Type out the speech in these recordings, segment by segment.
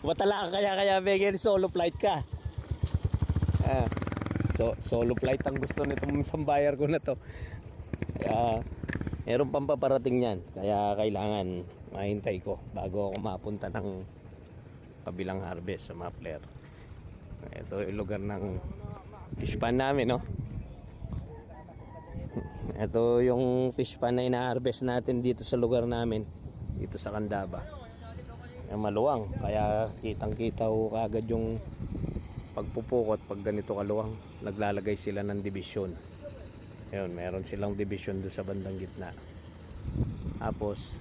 Matala ka kaya Begel, solo flight ka. Solo flight ang gusto nitong sambayar ko na to. Kaya meron pang paparating yan. Kaya kailangan mahintay ko bago ako mapunta ng kabilang harvest sa Mapler. Ito yung lugar ng fish pan namin, no? Ito yung fish pan na ina-harvest natin dito sa lugar namin, dito sa Candaba. Maluwang, kaya kitang-kita ko kagad yung pagpupukot pag ganito kaluwang. Naglalagay sila ng division. Ayun, meron silang division doon sa bandang gitna. Tapos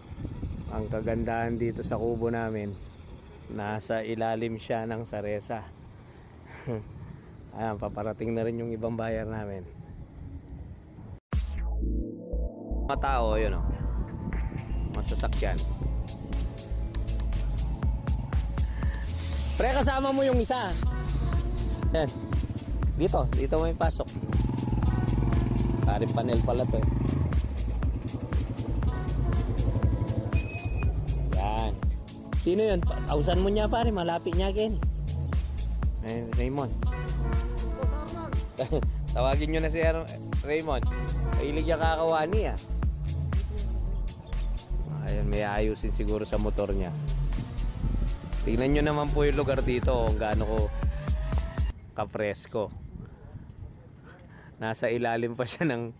ang kagandahan dito sa kubo namin, nasa ilalim siya ng saresa. Ayan, paparating na rin yung ibang bayar namin. Mga tao, yun o, masasakyan. Pre, kasama mo yung isa. Yan. Dito may pasok. Karing panel pala to. Yan. Sino yun? Pausan mo niya pare, malapit niya again. Raymond. Tawagin nyo na si Raymond. Mahilig yung kakawani ah. Ayan, may ayusin siguro sa motor niya. Tingnan nyo naman po yung lugar dito kung gaano ko kapresko. Nasa ilalim pa siya ng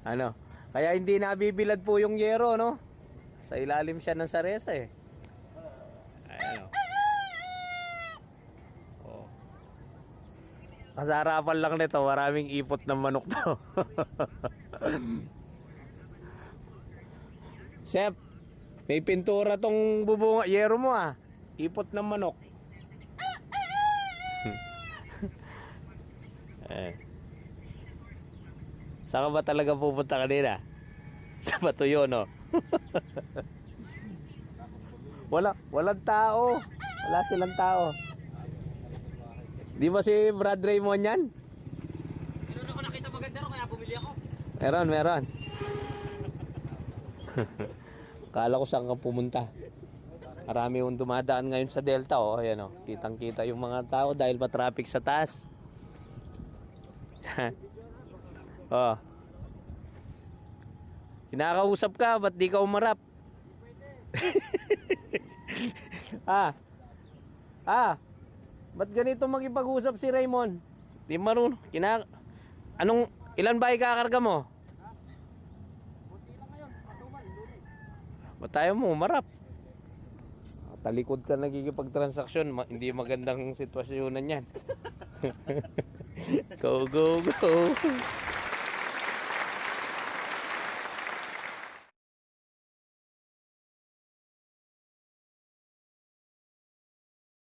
ano. Kaya hindi nabibilad po yung yero, no? Sa ilalim siya ng saresa eh. Ayan o. Oh. Kasarapan lang nito, maraming ipot ng manok to. Sep, may pintura tong bubunga yero mo ah. Ipot ng manok. Saan ka ba talaga pupunta kanina? Sa Batuyo, no? Walang tao. Wala silang tao. Di ba si Brad Raymond yan? Meron ako nakita maganda ro kaya bumili ako. Meron. Kala ko saan ka pumunta. Marami yung dumadaan ngayon sa Delta, oh. Ayan, oh. Kitang-kita yung mga tao dahil pa traffic sa taas. Oh. Kinakausap ka, ba't di ka umarap? Ba't ganito makipag-usap si Raymond? Di marunong. Ilan ba ikakarga mo? Ba't tayo mo umarap? Talikod ka nagkikipag-transaksyon, hindi magandang sitwasyonan yan. Go.